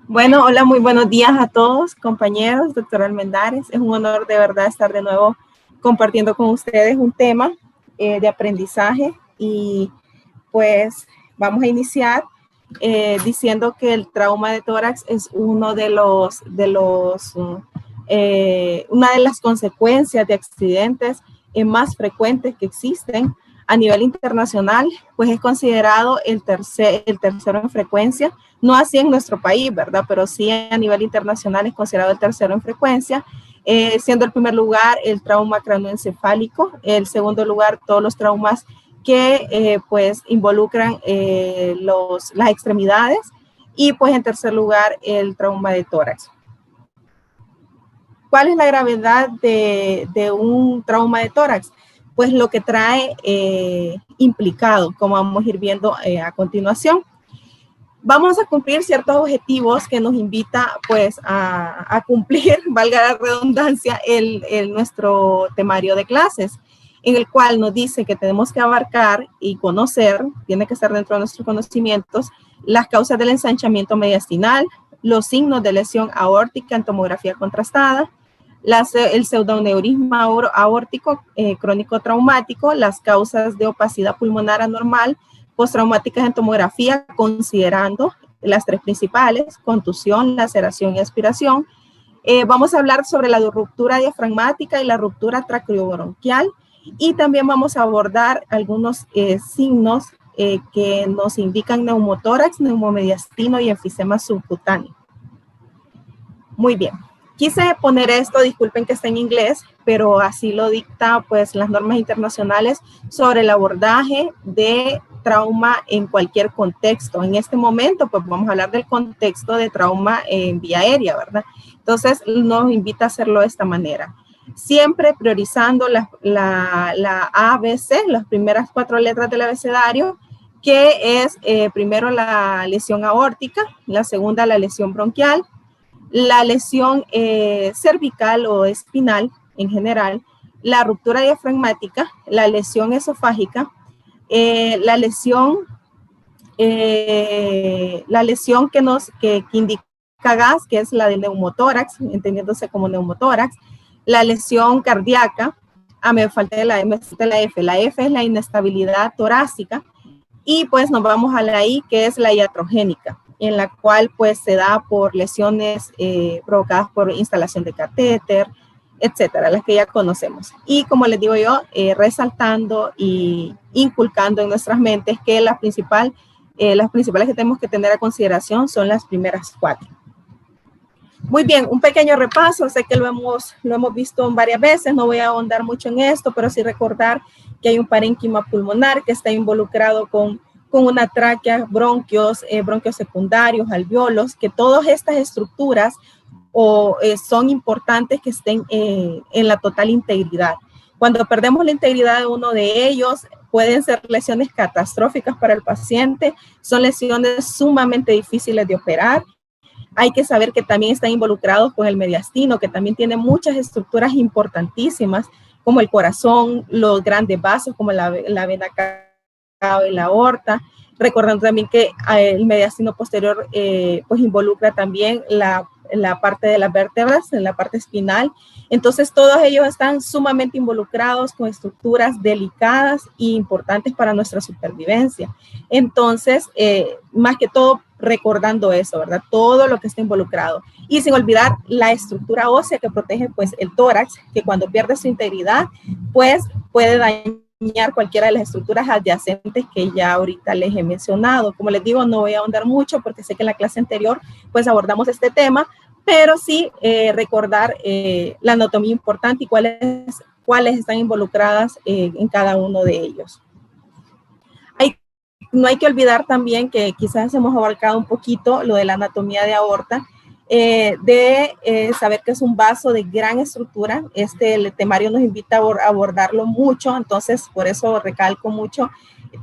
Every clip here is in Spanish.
Bueno, hola, muy buenos días a todos, compañeros, doctora Almendares. Es un honor de verdad estar de nuevo compartiendo con ustedes un tema de aprendizaje y pues vamos a iniciar diciendo que el trauma de tórax es una de las consecuencias de accidentes más frecuentes que existen a nivel internacional, pues es considerado el tercero en frecuencia, no así en nuestro país, ¿verdad? Pero sí a nivel internacional es considerado el tercero en frecuencia, siendo el primer lugar el trauma cráneoencefálico, el segundo lugar todos los traumas que pues involucran las extremidades y pues en tercer lugar el trauma de tórax. ¿Cuál es la gravedad de un trauma de tórax? Pues lo que trae implicado, como vamos a ir viendo a continuación. Vamos a cumplir ciertos objetivos que nos invita pues a cumplir, valga la redundancia, nuestro temario de clases, en el cual nos dice que tenemos que abarcar y conocer, tiene que estar dentro de nuestros conocimientos, las causas del ensanchamiento mediastinal, los signos de lesión aórtica en tomografía contrastada, el pseudoneurisma aórtico crónico traumático, las causas de opacidad pulmonar anormal, postraumáticas en tomografía, considerando las tres principales, contusión, laceración y aspiración. Vamos a hablar sobre la ruptura diafragmática y la ruptura traqueobronquial y también vamos a abordar algunos signos que nos indican neumotórax, neumomediastino y enfisema subcutáneo. Muy bien. Quise poner esto, disculpen que está en inglés, pero así lo dicta pues las normas internacionales sobre el abordaje de trauma en cualquier contexto. En este momento pues vamos a hablar del contexto de trauma en vía aérea, ¿verdad? Entonces nos invita a hacerlo de esta manera. Siempre priorizando la ABC, las primeras 4 letras del abecedario, que es primero la lesión aórtica, la segunda la lesión bronquial, la lesión cervical o espinal en general, la ruptura diafragmática, la lesión esofágica, la lesión que indica gas, que es la de neumotórax, entendiéndose como neumotórax, la lesión cardíaca, me falta la F, la F es la inestabilidad torácica, y pues nos vamos a la I, que es la iatrogénica, en la cual pues se da por lesiones provocadas por instalación de catéter, etcétera, las que ya conocemos. Y como les digo yo, resaltando y inculcando en nuestras mentes que las principales que tenemos que tener a consideración son las primeras 4. Muy bien, un pequeño repaso, sé que lo hemos visto varias veces, no voy a ahondar mucho en esto, pero sí recordar que hay un parénquima pulmonar que está involucrado con una tráquea, bronquios secundarios, alveolos, que todas estas estructuras son importantes que estén en la total integridad. Cuando perdemos la integridad de uno de ellos, pueden ser lesiones catastróficas para el paciente, son lesiones sumamente difíciles de operar. Hay que saber que también están involucrados con el mediastino, que también tiene muchas estructuras importantísimas, como el corazón, los grandes vasos, como la vena cava y la aorta. Recordando también que el mediastino posterior pues involucra también la parte de las vértebras, en la parte espinal. Entonces, todos ellos están sumamente involucrados con estructuras delicadas e importantes para nuestra supervivencia. Entonces, más que todo, recordando eso, ¿verdad? Todo lo que está involucrado. Y sin olvidar la estructura ósea que protege, pues, el tórax, que cuando pierde su integridad, pues, puede dañar cualquiera de las estructuras adyacentes que ya ahorita les he mencionado. Como les digo, no voy a ahondar mucho porque sé que en la clase anterior, pues, abordamos este tema, pero sí recordar la anatomía importante y cuáles están involucradas en cada uno de ellos. No hay que olvidar también que quizás hemos abarcado un poquito lo de la anatomía de aorta, saber que es un vaso de gran estructura. El temario nos invita a abordarlo mucho, entonces por eso recalco mucho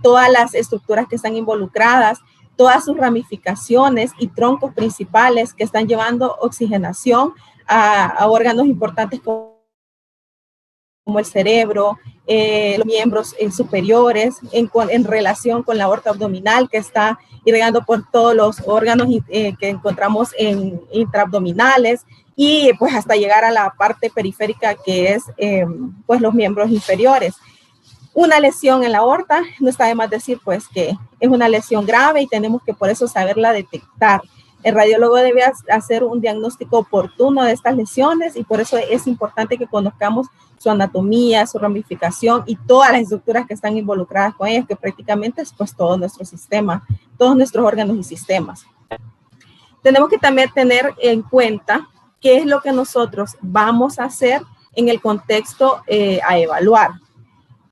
todas las estructuras que están involucradas, todas sus ramificaciones y troncos principales que están llevando oxigenación a órganos importantes como como el cerebro, los miembros superiores, en relación con la aorta abdominal que está irrigando por todos los órganos que encontramos en intraabdominales, y pues hasta llegar a la parte periférica que es pues los miembros inferiores. Una lesión en la aorta, no está de más decir pues que es una lesión grave y tenemos que por eso saberla detectar. El radiólogo debe hacer un diagnóstico oportuno de estas lesiones y por eso es importante que conozcamos su anatomía, su ramificación y todas las estructuras que están involucradas con ellas, que prácticamente es pues todo nuestro sistema, todos nuestros órganos y sistemas. Tenemos que también tener en cuenta qué es lo que nosotros vamos a hacer en el contexto a evaluar.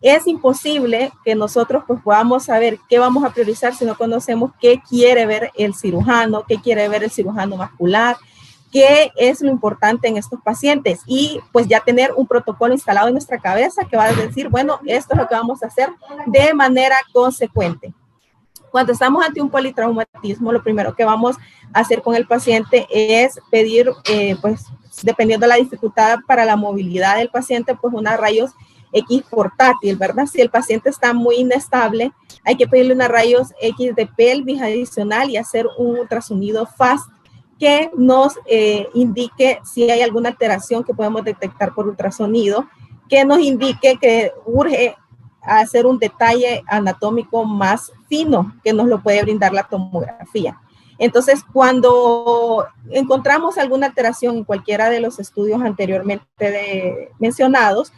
Es imposible que nosotros pues podamos saber qué vamos a priorizar si no conocemos qué quiere ver el cirujano, qué quiere ver el cirujano vascular, qué es lo importante en estos pacientes y pues ya tener un protocolo instalado en nuestra cabeza que va a decir, bueno, esto es lo que vamos a hacer de manera consecuente. Cuando estamos ante un politraumatismo, lo primero que vamos a hacer con el paciente es pedir, pues dependiendo de la dificultad para la movilidad del paciente, pues unos rayos X portátil, ¿verdad? Si el paciente está muy inestable, hay que pedirle unos rayos X de pelvis adicional y hacer un ultrasonido FAST que nos indique si hay alguna alteración que podemos detectar por ultrasonido, que nos indique que urge hacer un detalle anatómico más fino que nos lo puede brindar la tomografía. Entonces, cuando encontramos alguna alteración en cualquiera de los estudios anteriormente mencionados,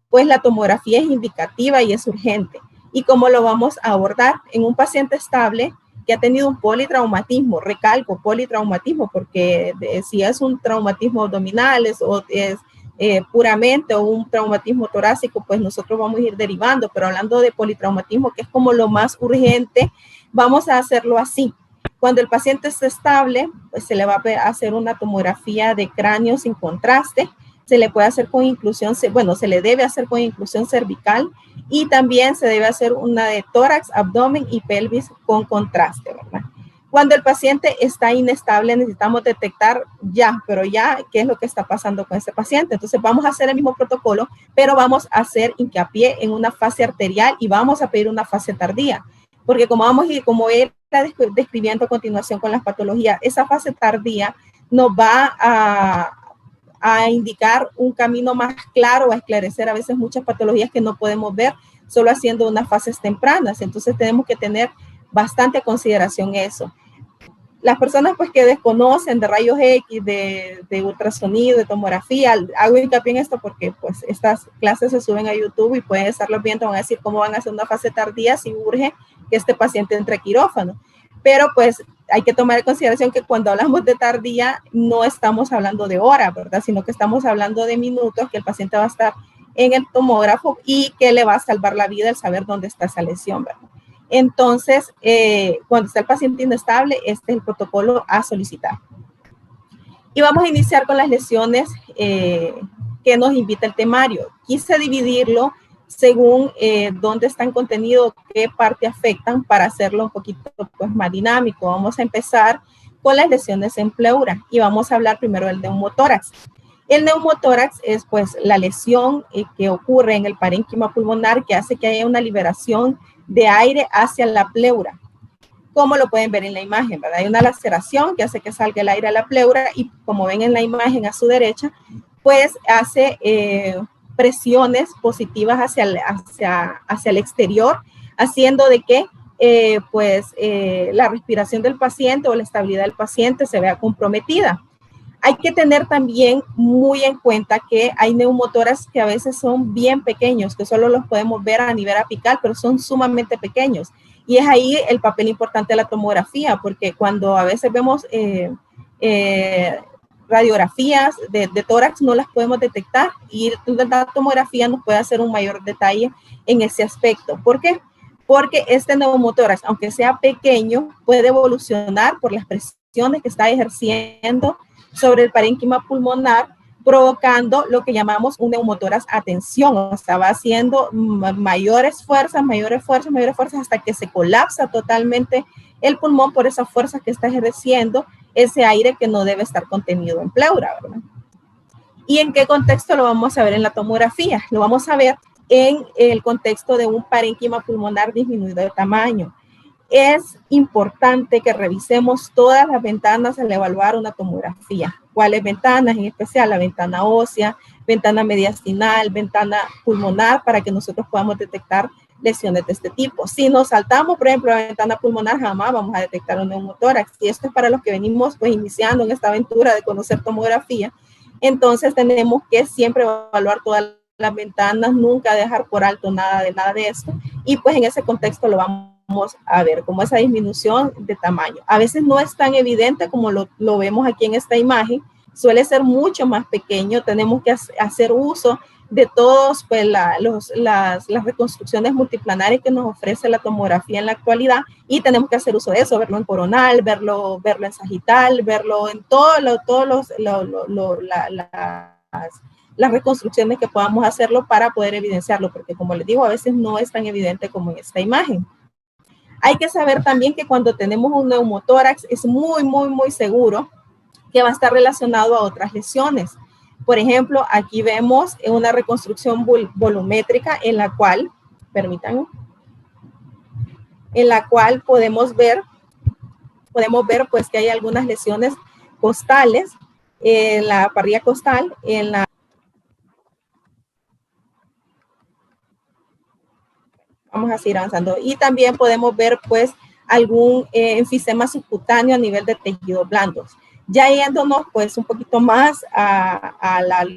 pues la tomografía es indicativa y es urgente. ¿Y cómo lo vamos a abordar? En un paciente estable que ha tenido un politraumatismo, recalco, politraumatismo, porque si es un traumatismo abdominal o es puramente o un traumatismo torácico, pues nosotros vamos a ir derivando, pero hablando de politraumatismo, que es como lo más urgente, vamos a hacerlo así. Cuando el paciente esté estable, pues se le va a hacer una tomografía de cráneo sin contraste, se le puede hacer con inclusión, bueno, se le debe hacer con inclusión cervical y también se debe hacer una de tórax, abdomen y pelvis con contraste, ¿verdad? Cuando el paciente está inestable, necesitamos detectar pero ya, qué es lo que está pasando con ese paciente. Entonces, vamos a hacer el mismo protocolo, pero vamos a hacer hincapié en una fase arterial y vamos a pedir una fase tardía. Porque como él está describiendo a continuación con las patologías, esa fase tardía nos va a indicar un camino más claro, a esclarecer a veces muchas patologías que no podemos ver solo haciendo unas fases tempranas. Entonces tenemos que tener bastante consideración eso. Las personas pues que desconocen de rayos X, de ultrasonido, de tomografía, hago hincapié en esto porque pues estas clases se suben a YouTube y pueden estarlos viendo, van a decir cómo van a hacer una fase tardía si urge que este paciente entre a quirófano. Pero pues hay que tomar en consideración que cuando hablamos de tardía no estamos hablando de hora, ¿verdad? Sino que estamos hablando de minutos que el paciente va a estar en el tomógrafo y que le va a salvar la vida el saber dónde está esa lesión, ¿verdad? Entonces, cuando está el paciente inestable, este es el protocolo a solicitar. Y vamos a iniciar con las lesiones que nos invita el temario. Quise dividirlo según dónde están contenidos, qué parte afectan para hacerlo un poquito pues, más dinámico. Vamos a empezar con las lesiones en pleura y vamos a hablar primero del neumotórax. El neumotórax es pues la lesión que ocurre en el parénquima pulmonar que hace que haya una liberación de aire hacia la pleura. Como lo pueden ver en la imagen, ¿verdad? Hay una laceración que hace que salga el aire a la pleura y como ven en la imagen a su derecha, pues hace presiones positivas hacia el exterior, haciendo de que la respiración del paciente o la estabilidad del paciente se vea comprometida. Hay que tener también muy en cuenta que hay neumotórax que a veces son bien pequeños, que solo los podemos ver a nivel apical, pero son sumamente pequeños. Y es ahí el papel importante de la tomografía, porque cuando a veces vemos radiografías de tórax no las podemos detectar y la tomografía nos puede hacer un mayor detalle en ese aspecto. ¿Por qué? Porque este neumotórax, aunque sea pequeño, puede evolucionar por las presiones que está ejerciendo sobre el parénquima pulmonar, provocando lo que llamamos un neumotórax a tensión. O sea, va haciendo mayores fuerzas hasta que se colapsa totalmente el pulmón por esas fuerzas que está ejerciendo ese aire que no debe estar contenido en pleura, ¿verdad? ¿Y en qué contexto lo vamos a ver en la tomografía? Lo vamos a ver en el contexto de un parénquima pulmonar disminuido de tamaño. Es importante que revisemos todas las ventanas al evaluar una tomografía. ¿Cuáles ventanas? En especial la ventana ósea, ventana mediastinal, ventana pulmonar, para que nosotros podamos detectar lesiones de este tipo. Si nos saltamos, por ejemplo, la ventana pulmonar, jamás vamos a detectar un neumotórax. Y esto es para los que venimos pues iniciando en esta aventura de conocer tomografía. Entonces tenemos que siempre evaluar todas las ventanas, nunca dejar por alto nada de esto. Y pues en ese contexto lo vamos a ver, como esa disminución de tamaño. A veces no es tan evidente como lo vemos aquí en esta imagen, suele ser mucho más pequeño. Tenemos que hacer uso de todos pues, las reconstrucciones multiplanarias que nos ofrece la tomografía en la actualidad, y tenemos que hacer uso de eso, verlo en coronal, verlo en sagital, verlo en las reconstrucciones que podamos hacerlo para poder evidenciarlo, porque como les digo, a veces no es tan evidente como en esta imagen. Hay que saber también que cuando tenemos un neumotórax es muy seguro que va a estar relacionado a otras lesiones. Por ejemplo, aquí vemos una reconstrucción volumétrica en la cual, permítanme, en la cual podemos ver pues que hay algunas lesiones costales, en la parrilla costal, vamos a seguir avanzando. Y también podemos ver pues algún enfisema subcutáneo a nivel de tejidos blandos. Ya yéndonos pues un poquito más a las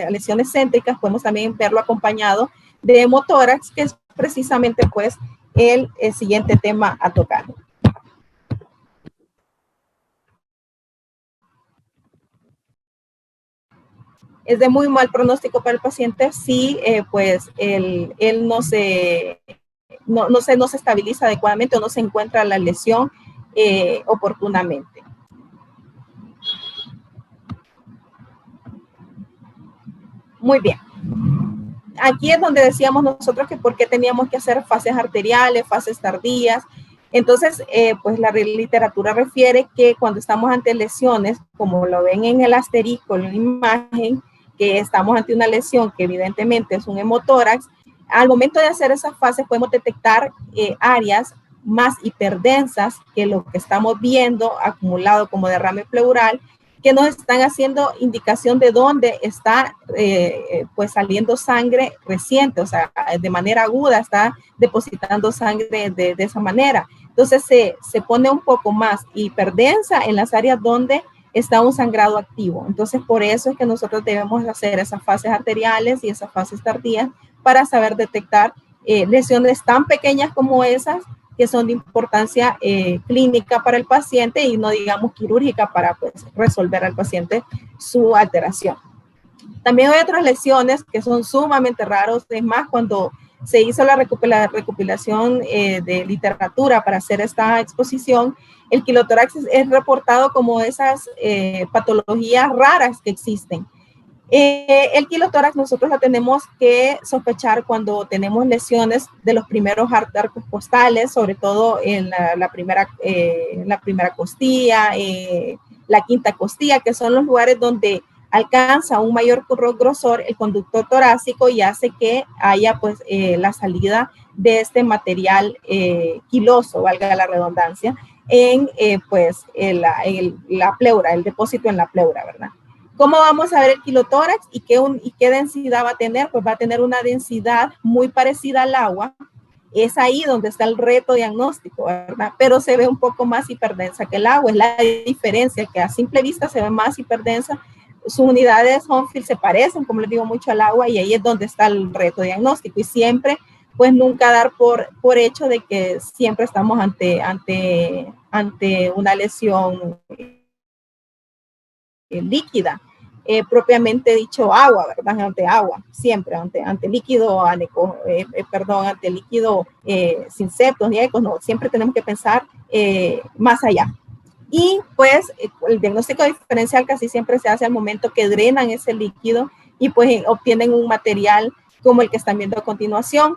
lesiones céntricas, podemos también verlo acompañado de hemotórax, que es precisamente pues el siguiente tema a tocar. Es de muy mal pronóstico para el paciente si pues él no se estabiliza adecuadamente o no se encuentra la lesión oportunamente. Muy bien. Aquí es donde decíamos nosotros que por qué teníamos que hacer fases arteriales, fases tardías. Entonces, pues la literatura refiere que cuando estamos ante lesiones, como lo ven en el asterisco, en la imagen, que estamos ante una lesión que evidentemente es un hemotórax, al momento de hacer esas fases podemos detectar áreas más hiperdensas que lo que estamos viendo acumulado como derrame pleural, que nos están haciendo indicación de dónde está pues saliendo sangre reciente, o sea, de manera aguda está depositando sangre de esa manera. Entonces se pone un poco más hiperdensa en las áreas donde está un sangrado activo. Entonces por eso es que nosotros debemos hacer esas fases arteriales y esas fases tardías para saber detectar lesiones tan pequeñas como esas, que son de importancia clínica para el paciente y no digamos quirúrgica para pues, resolver al paciente su alteración. También hay otras lesiones que son sumamente raros, es más, cuando se hizo la recopilación de literatura para hacer esta exposición, el quilotórax es reportado como esas patologías raras que existen. El quilotórax nosotros lo tenemos que sospechar cuando tenemos lesiones de los primeros arcos costales, sobre todo en la primera costilla, la quinta costilla, que son los lugares donde alcanza un mayor grosor el conducto torácico y hace que haya pues la salida de este material quiloso, valga la redundancia, en pues la pleura, el depósito en la pleura, ¿verdad? ¿Cómo vamos a ver el quilotórax y qué densidad va a tener? Pues va a tener una densidad muy parecida al agua. Es ahí donde está el reto diagnóstico, ¿verdad? Pero se ve un poco más hiperdensa que el agua. Es la diferencia, que a simple vista se ve más hiperdensa. Sus unidades Hounsfield se parecen, como les digo, mucho al agua, y ahí es donde está el reto diagnóstico. Y siempre, pues nunca dar por hecho de que siempre estamos ante una lesión líquida, propiamente dicho agua, ¿verdad? Ante agua, siempre, ante líquido ante líquido sin septos ni ecos, no, siempre tenemos que pensar más allá. Y pues el diagnóstico diferencial casi siempre se hace al momento que drenan ese líquido y pues obtienen un material como el que están viendo a continuación.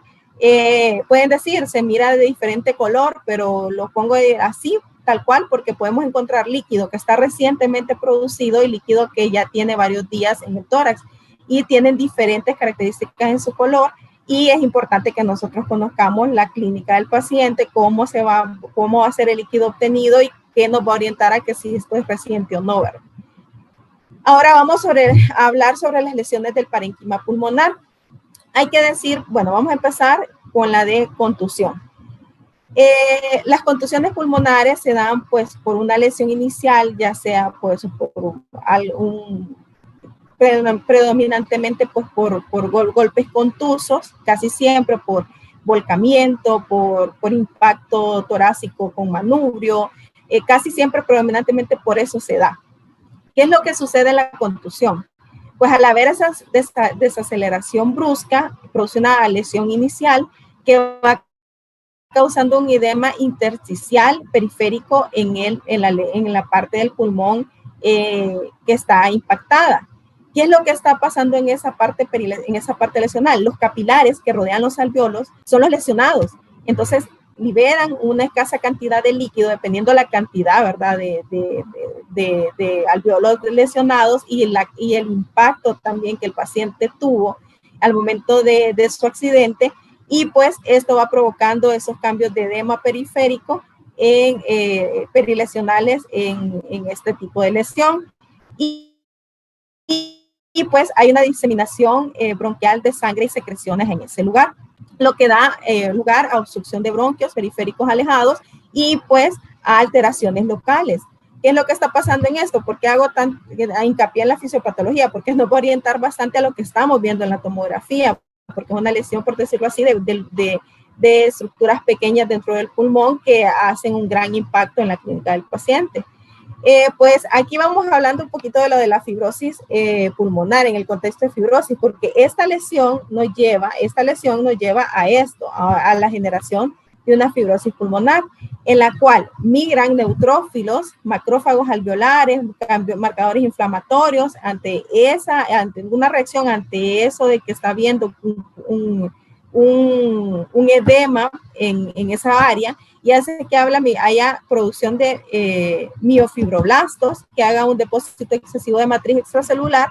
Pueden decir, se mira de diferente color, pero lo pongo así tal cual, porque podemos encontrar líquido que está recientemente producido y líquido que ya tiene varios días en el tórax y tienen diferentes características en su color, y es importante que nosotros conozcamos la clínica del paciente, cómo va a ser el líquido obtenido y qué nos va a orientar a que si esto es reciente o no, ¿verdad? Ahora vamos a hablar sobre las lesiones del parénquima pulmonar. Hay que decir, bueno, vamos a empezar con la de contusión. Las contusiones pulmonares se dan pues por una lesión inicial, ya sea pues por predominantemente pues por golpes contusos, casi siempre por volcamiento, por impacto torácico con manubrio, casi siempre predominantemente por eso se da. ¿Qué es lo que sucede en la contusión? Pues al haber esa desaceleración brusca, produce una lesión inicial que va causando un edema intersticial periférico en la parte del pulmón que está impactada. ¿Qué es lo que está pasando en esa parte lesional? Los capilares que rodean los alvéolos son los lesionados. Entonces, liberan una escasa cantidad de líquido, dependiendo la cantidad, ¿verdad?, de alvéolos lesionados y el impacto también que el paciente tuvo al momento de su accidente. Y pues esto va provocando esos cambios de edema periférico perilesionales en este tipo de lesión. Y pues hay una diseminación bronquial de sangre y secreciones en ese lugar, lo que da lugar a obstrucción de bronquios periféricos alejados y pues a alteraciones locales. ¿Qué es lo que está pasando en esto? ¿Por qué hago tan hincapié en la fisiopatología? Porque nos va a orientar bastante a lo que estamos viendo en la tomografía, porque es una lesión, por decirlo así, de estructuras pequeñas dentro del pulmón que hacen un gran impacto en la clínica del paciente. Pues aquí vamos hablando un poquito de lo de la fibrosis pulmonar en el contexto de fibrosis, porque esta lesión nos lleva a esto, a la generación de una fibrosis pulmonar, en la cual migran neutrófilos, macrófagos alveolares, marcadores inflamatorios, ante una reacción ante eso de que está habiendo un edema en esa área, y hace que haya producción de miofibroblastos, que haga un depósito excesivo de matriz extracelular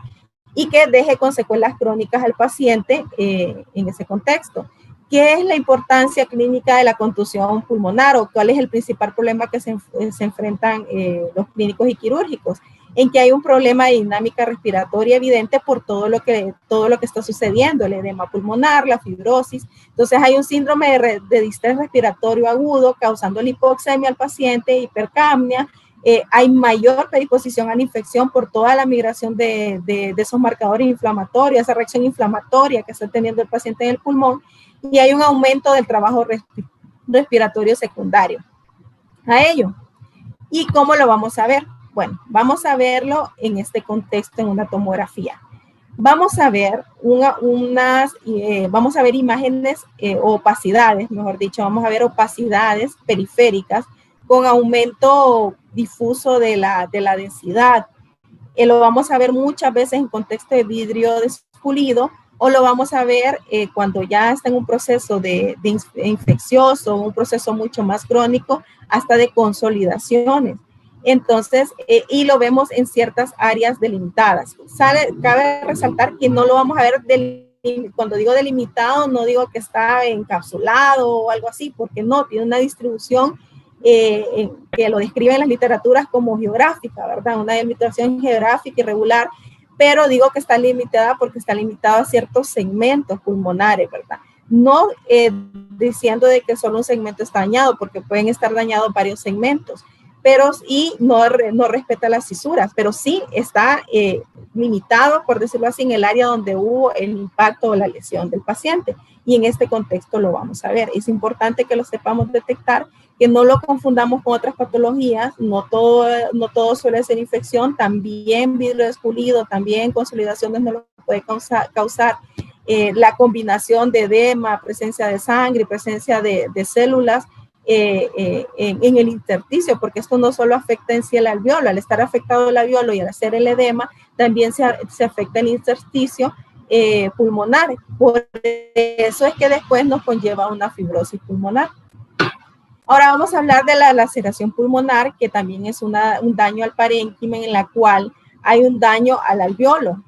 y que deje con secuelas crónicas al paciente en ese contexto. ¿Qué es la importancia clínica de la contusión pulmonar o cuál es el principal problema que se enfrentan los clínicos y quirúrgicos? En que hay un problema de dinámica respiratoria evidente por todo lo que está sucediendo, el edema pulmonar, la fibrosis. Entonces hay un síndrome de distrés respiratorio agudo causando hipoxemia al paciente, hipercapnia. Hay mayor predisposición a la infección por toda la migración de esos marcadores inflamatorios, esa reacción inflamatoria que está teniendo el paciente en el pulmón, y hay un aumento del trabajo respiratorio secundario a ello. ¿Y cómo lo vamos a ver? Bueno, vamos a verlo en este contexto, en una tomografía. Vamos a ver vamos a ver imágenes o opacidades, mejor dicho, vamos a ver opacidades periféricas con aumento difuso de la densidad. Lo vamos a ver muchas veces en contexto de vidrio despulido, o lo vamos a ver cuando ya está en un proceso de infeccioso, un proceso mucho más crónico, hasta de consolidaciones. Entonces, y lo vemos en ciertas áreas delimitadas. Cabe resaltar que no lo vamos a ver cuando digo delimitado, no digo que está encapsulado o algo así, porque no, tiene una distribución que lo describen las literaturas como geográfica, ¿verdad? Una delimitación geográfica irregular, pero digo que está limitada porque está limitada a ciertos segmentos pulmonares, ¿verdad? No diciendo de que solo un segmento está dañado, porque pueden estar dañados varios segmentos, y no respeta las fisuras, pero sí está limitado, por decirlo así, en el área donde hubo el impacto o la lesión del paciente. Y en este contexto lo vamos a ver. Es importante que lo sepamos detectar, que no lo confundamos con otras patologías. No todo suele ser infección, también vidrio despulido, también consolidaciones no lo puede causar. La combinación de edema, presencia de sangre, presencia de células en el intersticio, porque esto no solo afecta en sí el alveolo, al estar afectado el alveolo y al hacer el edema, también se afecta el intersticio pulmonar. Por eso es que después nos conlleva una fibrosis pulmonar. Ahora vamos a hablar de la laceración pulmonar, que también es un daño al parénquima en la cual hay un daño al alveolo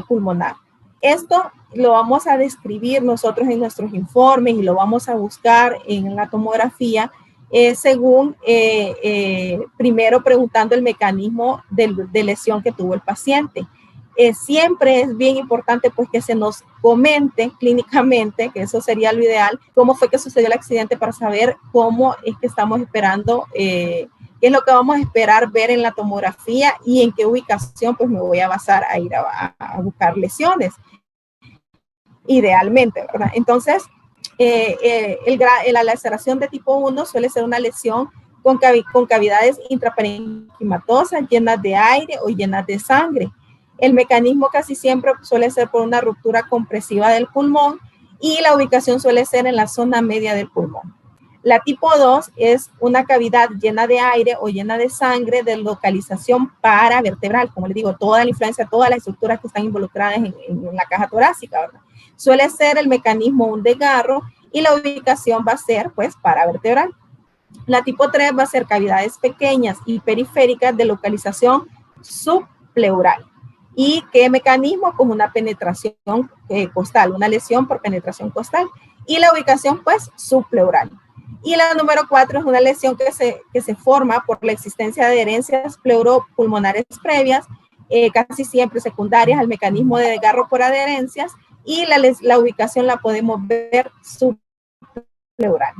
pulmonar. Esto lo vamos a describir nosotros en nuestros informes y lo vamos a buscar en la tomografía según primero preguntando el mecanismo de lesión que tuvo el paciente. Siempre es bien importante pues que se nos comente clínicamente, que eso sería lo ideal, cómo fue que sucedió el accidente para saber cómo es que estamos esperando, qué es lo que vamos a esperar ver en la tomografía y en qué ubicación pues me voy a basar a ir a buscar lesiones, idealmente, ¿verdad? Entonces, la laceración de tipo 1 suele ser una lesión con cavidades intraparenquimatosas llenas de aire o llenas de sangre. El mecanismo casi siempre suele ser por una ruptura compresiva del pulmón y la ubicación suele ser en la zona media del pulmón. La tipo 2 es una cavidad llena de aire o llena de sangre de localización paravertebral. Como les digo, toda la influencia, todas las estructuras que están involucradas en la caja torácica, ¿verdad? Suele ser el mecanismo un desgarro y la ubicación va a ser, pues, paravertebral. La tipo 3 va a ser cavidades pequeñas y periféricas de localización subpleural. ¿Y qué mecanismo? Como una penetración costal, una lesión por penetración costal. Y la ubicación, pues, subpleural. Y la número 4 es una lesión que se forma por la existencia de adherencias pleuropulmonares previas, casi siempre secundarias al mecanismo de desgarro por adherencias, y la ubicación la podemos ver subpleural.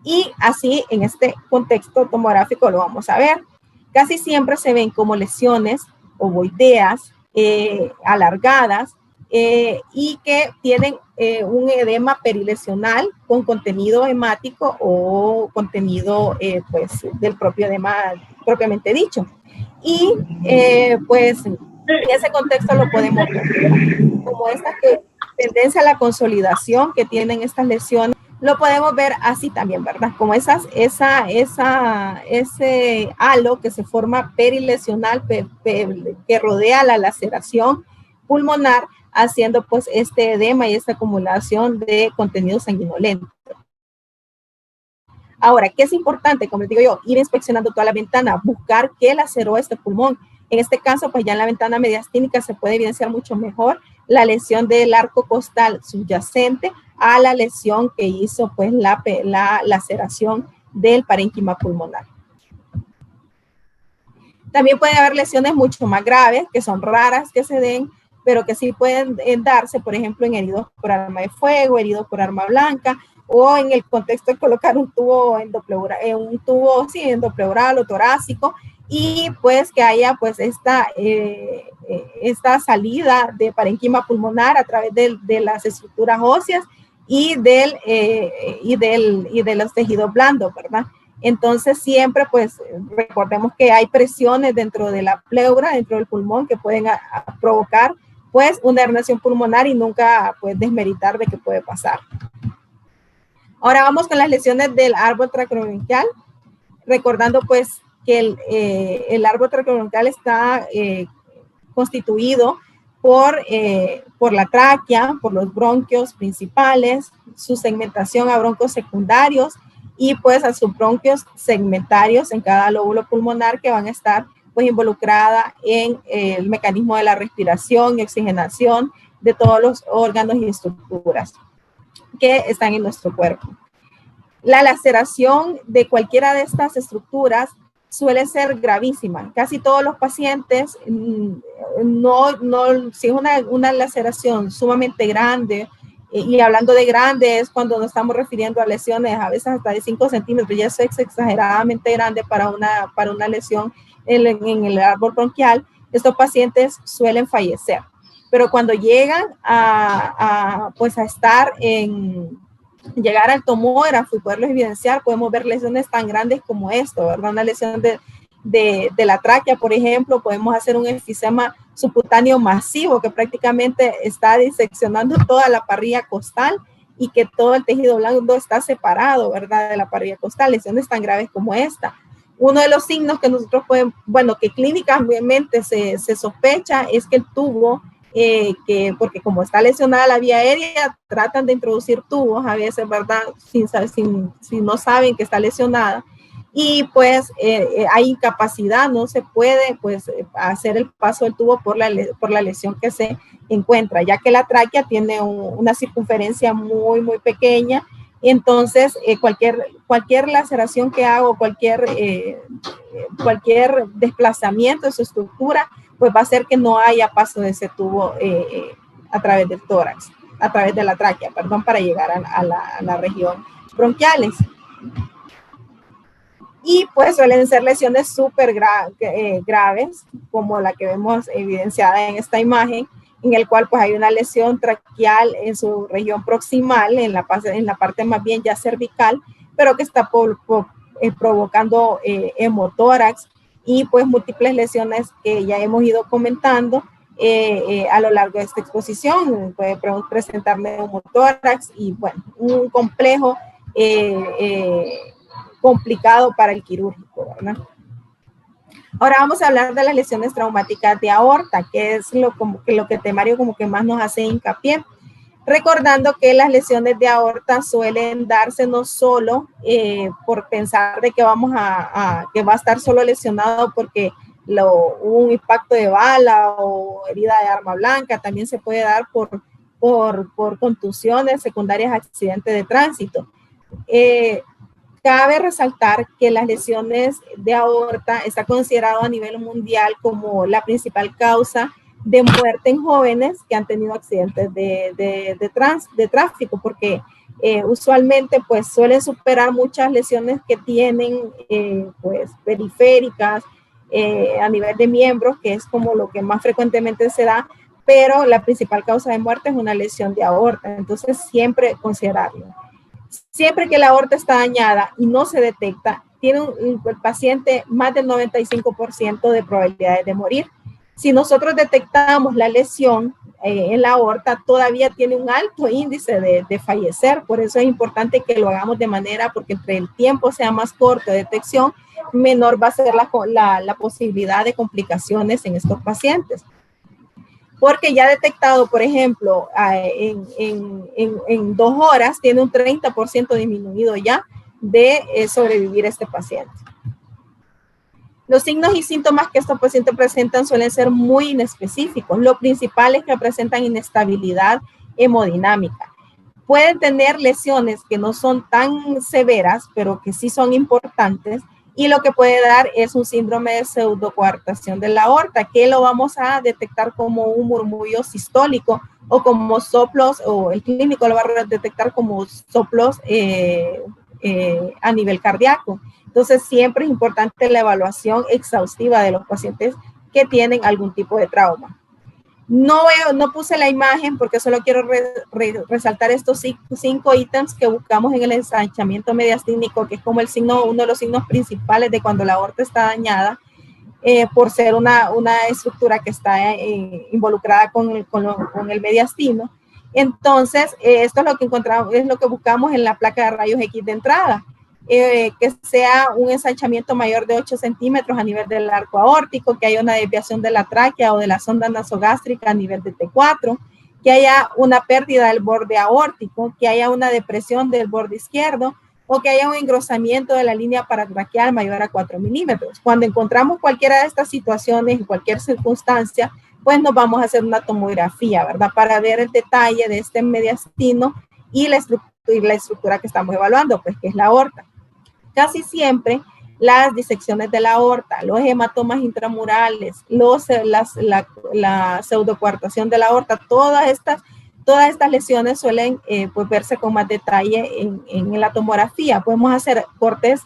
Y así, en este contexto tomográfico lo vamos a ver. Casi siempre se ven como lesiones ovoideas, alargadas, y que tienen un edema perilesional con contenido hemático o contenido pues, del propio edema propiamente dicho. Y pues en ese contexto lo podemos ver como esta tendencia a la consolidación que tienen estas lesiones. Lo podemos ver así también, ¿verdad? Como ese halo que se forma perilesional que rodea la laceración pulmonar, haciendo pues este edema y esta acumulación de contenido sanguinolento. Ahora, ¿qué es importante? Como les digo yo, ir inspeccionando toda la ventana, buscar qué laceró este pulmón. En este caso, pues ya en la ventana mediastínica se puede evidenciar mucho mejor la lesión del arco costal subyacente a la lesión que hizo pues la laceración del parénquima pulmonar. También pueden haber lesiones mucho más graves, que son raras que se den, pero que sí pueden darse, por ejemplo, en heridos por arma de fuego, heridos por arma blanca, o en el contexto de colocar un tubo endopleural o torácico, y pues que haya pues esta salida de parénquima pulmonar a través de las estructuras óseas y de los tejidos blandos, ¿verdad? Entonces siempre pues recordemos que hay presiones dentro de la pleura, dentro del pulmón, que pueden provocar pues una herniación pulmonar y nunca pues desmeritar de que puede pasar. Ahora vamos con las lesiones del árbol traqueobronquial, recordando pues que el árbol traqueobronquial está constituido por la tráquea, por los bronquios principales, su segmentación a broncos secundarios y pues a subbronquios segmentarios en cada lóbulo pulmonar que van a estar pues involucrada en el mecanismo de la respiración y oxigenación de todos los órganos y estructuras que están en nuestro cuerpo. La laceración de cualquiera de estas estructuras suele ser gravísima. Casi todos los pacientes, si es una laceración sumamente grande, y hablando de grande es cuando nos estamos refiriendo a lesiones a veces hasta de 5 centímetros, ya es exageradamente grande para una lesión en el árbol bronquial, estos pacientes suelen fallecer. Pero cuando llegan pues a estar llegar al tomógrafo y poderlos evidenciar, podemos ver lesiones tan grandes como esto, ¿verdad? Una lesión de la tráquea, por ejemplo, podemos hacer un enfisema subcutáneo masivo que prácticamente está diseccionando toda la parrilla costal y que todo el tejido blando está separado, ¿verdad? De la parrilla costal, lesiones tan graves como esta. Uno de los signos que nosotros podemos, que clínicamente se sospecha es que el tubo porque como está lesionada la vía aérea, tratan de introducir tubos a veces, ¿verdad? Si no saben que está lesionada. Y pues hay incapacidad, no se puede pues hacer el paso del tubo por la lesión que se encuentra, ya que la tráquea tiene una circunferencia muy, muy pequeña. Entonces, cualquier laceración que haga o cualquier desplazamiento de su estructura, pues va a hacer que no haya paso de ese tubo a través del tórax, a través de la tráquea, perdón, para llegar a la región bronquiales. Y pues suelen ser lesiones súper graves, como la que vemos evidenciada en esta imagen, en el cual pues hay una lesión traqueal en su región proximal, en la parte más bien ya cervical, pero que está provocando hemotórax y pues múltiples lesiones que ya hemos ido comentando a lo largo de esta exposición. Puede presentar neumotórax y bueno, un complejo complicado para el quirúrgico, ¿verdad? Ahora vamos a hablar de las lesiones traumáticas de aorta, que es lo que temario como que más nos hace hincapié. Recordando que las lesiones de aorta suelen darse no solo por pensar de que que va a estar solo lesionado porque hubo un impacto de bala o herida de arma blanca, también se puede dar por contusiones secundarias a accidentes de tránsito. Cabe resaltar que las lesiones de aorta está considerado a nivel mundial como la principal causa de muerte en jóvenes que han tenido accidentes de tráfico, porque usualmente pues suelen superar muchas lesiones que tienen pues periféricas a nivel de miembros, que es como lo que más frecuentemente se da, pero la principal causa de muerte es una lesión de aorta, entonces siempre considerarlo. Siempre que la aorta está dañada y no se detecta, tiene el paciente más del 95% de probabilidades de morir. Si nosotros detectamos la lesión en la aorta, todavía tiene un alto índice de fallecer. Por eso es importante que lo hagamos de manera, porque entre el tiempo sea más corto de detección, menor va a ser la posibilidad de complicaciones en estos pacientes. Porque ya detectado, por ejemplo, en 2 horas, tiene un 30% disminuido ya de sobrevivir este paciente. Los signos y síntomas que estos pacientes presentan suelen ser muy inespecíficos. Lo principal es que presentan inestabilidad hemodinámica. Pueden tener lesiones que no son tan severas, pero que sí son importantes, y lo que puede dar es un síndrome de pseudocoartación de la aorta, que lo vamos a detectar como un murmullo sistólico o como soplos, o el clínico lo va a detectar como soplos a nivel cardíaco. Entonces, siempre es importante la evaluación exhaustiva de los pacientes que tienen algún tipo de trauma. No puse la imagen porque solo quiero resaltar estos 5 ítems que buscamos en el ensanchamiento mediastínico, que es como uno de los signos principales de cuando la aorta está dañada, por ser una estructura que está involucrada con el mediastino. Entonces, esto es lo que encontramos, es lo que buscamos en la placa de rayos X de entrada. Que sea un ensanchamiento mayor de 8 centímetros a nivel del arco aórtico, que haya una desviación de la tráquea o de la sonda nasogástrica a nivel de T4, que haya una pérdida del borde aórtico, que haya una depresión del borde izquierdo o que haya un engrosamiento de la línea paratraqueal mayor a 4 milímetros. Cuando encontramos cualquiera de estas situaciones, en cualquier circunstancia, pues nos vamos a hacer una tomografía, ¿verdad? Para ver el detalle de este mediastino y la estructura que estamos evaluando, pues que es la aorta. Casi siempre las disecciones de la aorta, los hematomas intramurales, la pseudocoartación de la aorta, todas estas lesiones suelen pues verse con más detalle en la tomografía. Podemos hacer cortes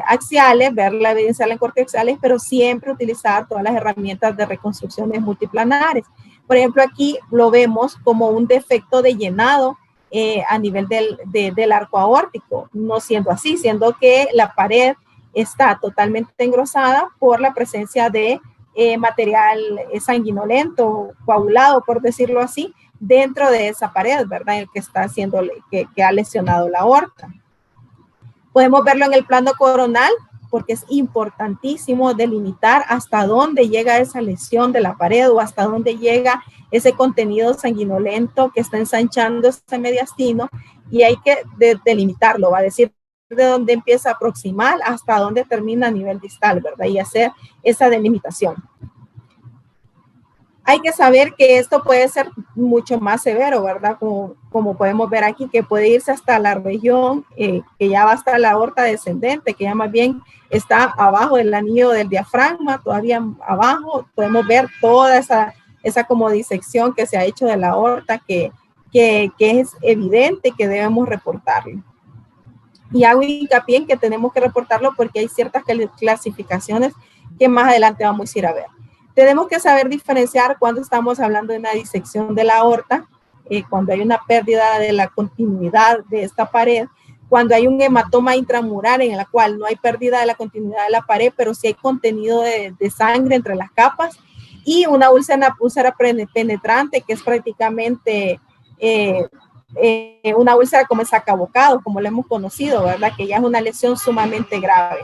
axiales, ver la evidencia en cortes axiales, pero siempre utilizar todas las herramientas de reconstrucciones multiplanares. Por ejemplo, aquí lo vemos como un defecto de llenado a nivel del arco aórtico, no siendo así, siendo que la pared está totalmente engrosada por la presencia de material sanguinolento, coagulado, por decirlo así, dentro de esa pared, ¿verdad? El que está haciendo, que ha lesionado la aorta. Podemos verlo en el plano coronal, porque es importantísimo delimitar hasta dónde llega esa lesión de la pared o hasta dónde llega ese contenido sanguinolento que está ensanchando ese mediastino, y hay que delimitarlo, va a decir de dónde empieza proximal hasta dónde termina a nivel distal, ¿verdad? Y hacer esa delimitación. Hay que saber que esto puede ser mucho más severo, ¿verdad? Como podemos ver aquí, que puede irse hasta la región que ya va hasta la aorta descendente, que ya más bien está abajo del anillo del diafragma, todavía abajo. Podemos ver toda esa como disección que se ha hecho de la aorta, que es evidente que debemos reportarlo. Y hago hincapié en que tenemos que reportarlo porque hay ciertas clasificaciones que más adelante vamos a ir a ver. Tenemos que saber diferenciar cuando estamos hablando de una disección de la aorta, cuando hay una pérdida de la continuidad de esta pared, cuando hay un hematoma intramural en el cual no hay pérdida de la continuidad de la pared, pero sí hay contenido de sangre entre las capas, y una úlcera penetrante, que es prácticamente una úlcera como el sacabocado, como lo hemos conocido, ¿verdad? Que ya es una lesión sumamente grave.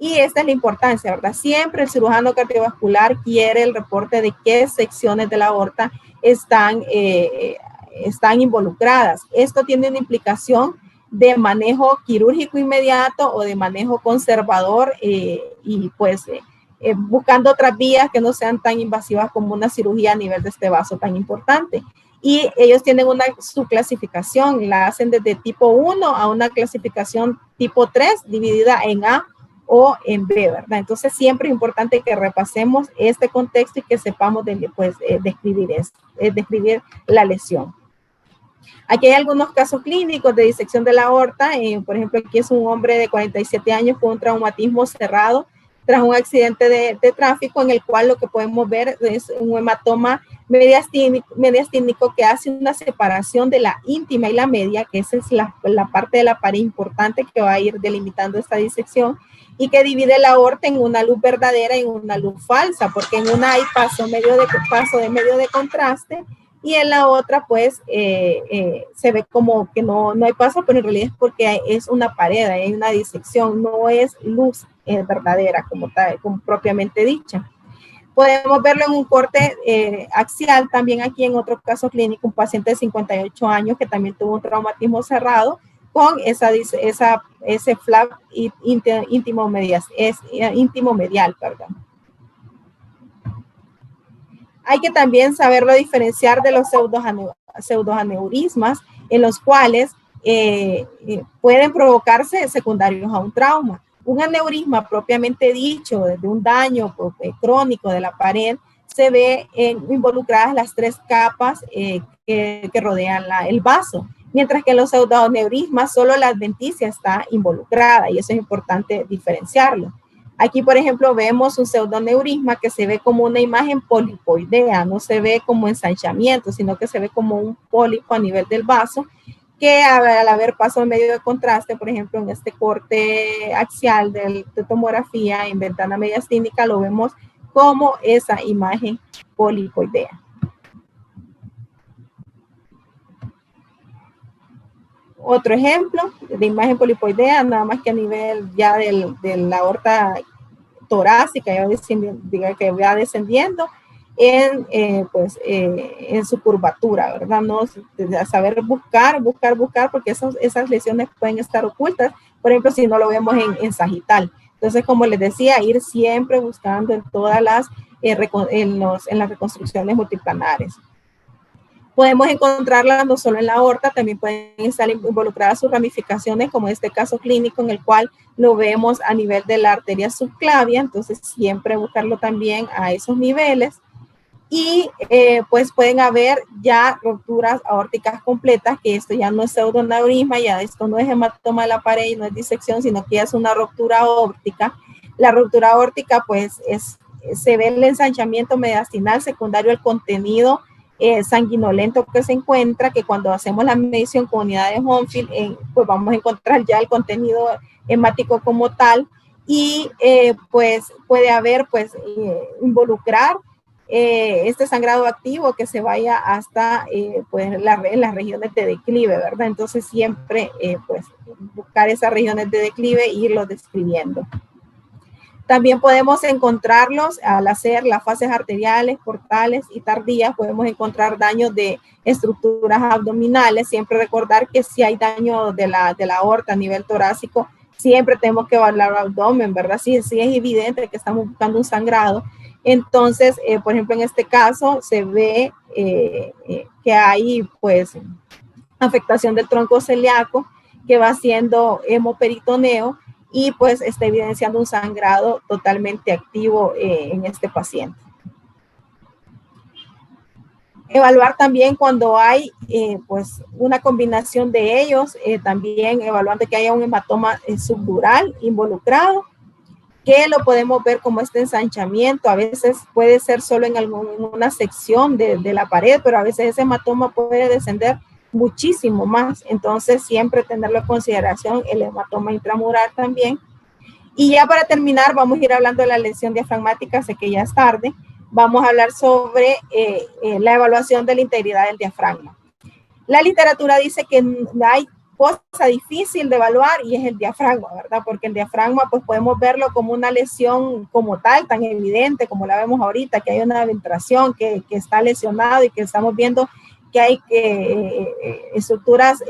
Y esta es la importancia, ¿verdad? Siempre el cirujano cardiovascular quiere el reporte de qué secciones de la aorta están involucradas. Esto tiene una implicación de manejo quirúrgico inmediato o de manejo conservador, y pues buscando otras vías que no sean tan invasivas como una cirugía a nivel de este vaso tan importante. Y ellos tienen una subclasificación, la hacen desde tipo 1 a una clasificación tipo 3, dividida en A o en B, ¿verdad? Entonces siempre es importante que repasemos este contexto y que sepamos describir la lesión. Aquí hay algunos casos clínicos de disección de la aorta. Por ejemplo, aquí es un hombre de 47 años con un traumatismo cerrado tras un accidente de tráfico, en el cual lo que podemos ver es un hematoma mediastínico que hace una separación de la íntima y la media, que esa es la parte de la pared importante que va a ir delimitando esta disección, y que divide la aorta en una luz verdadera y una luz falsa, porque en una hay paso de medio de contraste, y en la otra pues se ve como que no hay paso, pero en realidad es porque es una pared, hay una disección, no es luz verdadera como propiamente dicha. Podemos verlo en un corte axial, también aquí en otro caso clínico, un paciente de 58 años que también tuvo un traumatismo cerrado con ese flap íntimo medial, perdón. Hay que también saberlo diferenciar de los pseudoaneurismas, en los cuales pueden provocarse secundarios a un trauma. Un aneurisma propiamente dicho, de un daño crónico de la pared, se ve involucradas las 3 capas que rodean el vaso, mientras que en los pseudoaneurismas solo la adventicia está involucrada, y eso es importante diferenciarlo. Aquí, por ejemplo, vemos un pseudoneurisma que se ve como una imagen polipoidea, no se ve como ensanchamiento, sino que se ve como un pólipo a nivel del vaso, que al haber paso en medio de contraste, por ejemplo, en este corte axial de tomografía en ventana mediastínica, lo vemos como esa imagen polipoidea. Otro ejemplo de imagen polipoidea, nada más que a nivel ya de la aorta torácica, que va descendiendo en su curvatura, ¿verdad? No, saber buscar, porque esas lesiones pueden estar ocultas, por ejemplo, si no lo vemos en sagital. Entonces, como les decía, ir siempre buscando en todas en las reconstrucciones multiplanares. Podemos encontrarlas no solo en la aorta, también pueden estar involucradas sus ramificaciones, como este caso clínico en el cual lo vemos a nivel de la arteria subclavia, entonces siempre buscarlo también a esos niveles. Y pues pueden haber ya rupturas aórticas completas, que esto ya no es pseudoneurisma, ya esto no es hematoma de la pared y no es disección, sino que ya es una ruptura aórtica. La ruptura aórtica pues se ve el ensanchamiento mediastinal secundario al contenido sanguinolento que se encuentra, que cuando hacemos la medición con unidad de Hohnfield, pues vamos a encontrar ya el contenido hemático como tal, y pues puede haber involucrar este sangrado activo que se vaya hasta pues las regiones de declive, ¿verdad? Entonces siempre pues buscar esas regiones de declive e irlos describiendo. También podemos encontrarlos al hacer las fases arteriales, portales y tardías. Podemos encontrar daños de estructuras abdominales. Siempre recordar que si hay daño de la aorta a nivel torácico, siempre tenemos que evaluar el abdomen, ¿verdad? Si es evidente que estamos buscando un sangrado. Entonces, por ejemplo, en este caso se ve que hay pues afectación del tronco celíaco que va haciendo hemoperitoneo y pues está evidenciando un sangrado totalmente activo en este paciente. Evaluar también cuando hay pues una combinación de ellos, también evaluando que haya un hematoma subdural involucrado, que lo podemos ver como este ensanchamiento. A veces puede ser solo en una sección de la pared, pero a veces ese hematoma puede descender muchísimo más. Entonces, siempre tenerlo en consideración, el hematoma intramural también. Y ya para terminar, vamos a ir hablando de la lesión diafragmática, sé que ya es tarde. Vamos a hablar sobre la evaluación de la integridad del diafragma. La literatura dice que hay cosa difícil de evaluar y es el diafragma, ¿verdad? Porque el diafragma pues podemos verlo como una lesión como tal, tan evidente como la vemos ahorita, que hay una ventración que está lesionado y que estamos viendo que hay estructuras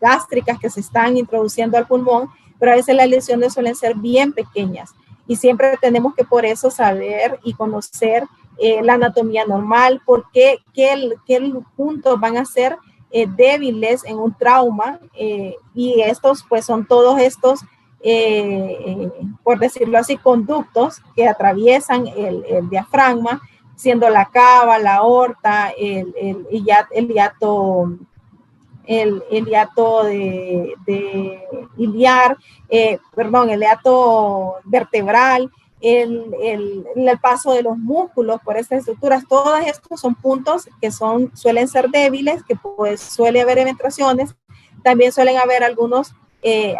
gástricas que se están introduciendo al pulmón, pero a veces las lesiones suelen ser bien pequeñas y siempre tenemos que por eso saber y conocer la anatomía normal, porque qué puntos van a ser débiles en un trauma y estos pues son todos estos, por decirlo así, conductos que atraviesan el diafragma, siendo la cava, la aorta, el hiato iliar, el hiato vertebral, el paso de los músculos por estas estructuras. Todos estos son puntos que suelen ser débiles, que pues suele haber eventraciones. También suelen haber algunos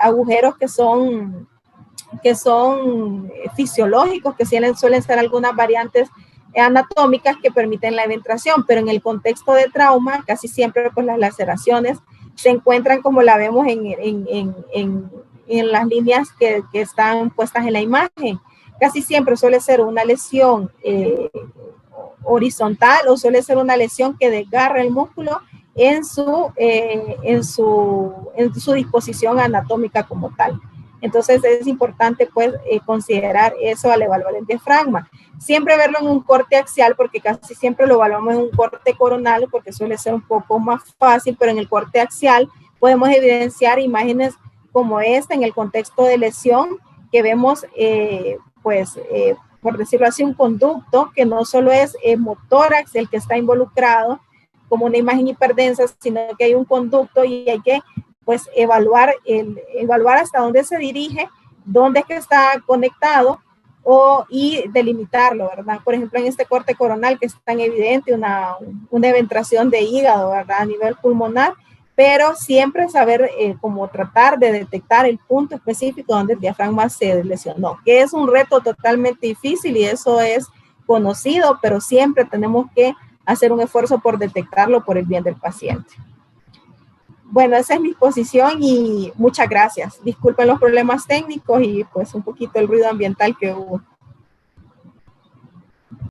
agujeros que son fisiológicos, que suelen ser algunas variantes anatómicas que permiten la eventración, pero en el contexto de trauma, casi siempre pues las laceraciones se encuentran como la vemos en las líneas que están puestas en la imagen. Casi siempre suele ser una lesión horizontal o suele ser una lesión que desgarra el músculo en su disposición anatómica como tal. Entonces es importante pues considerar eso al evaluar el diafragma. Siempre verlo en un corte axial, porque casi siempre lo evaluamos en un corte coronal porque suele ser un poco más fácil, pero en el corte axial podemos evidenciar imágenes como esta en el contexto de lesión, que vemos por decirlo así, un conducto que no solo es hemotórax el que está involucrado como una imagen hiperdensa, sino que hay un conducto y hay que pues evaluar hasta dónde se dirige, dónde es que está conectado y delimitarlo, ¿verdad? Por ejemplo, en este corte coronal que es tan evidente, una eventración de hígado, ¿verdad? A nivel pulmonar, pero siempre saber cómo tratar de detectar el punto específico donde el diafragma se lesionó, que es un reto totalmente difícil y eso es conocido, pero siempre tenemos que hacer un esfuerzo por detectarlo por el bien del paciente. Bueno, esa es mi exposición y muchas gracias. Disculpen los problemas técnicos y pues un poquito el ruido ambiental que hubo.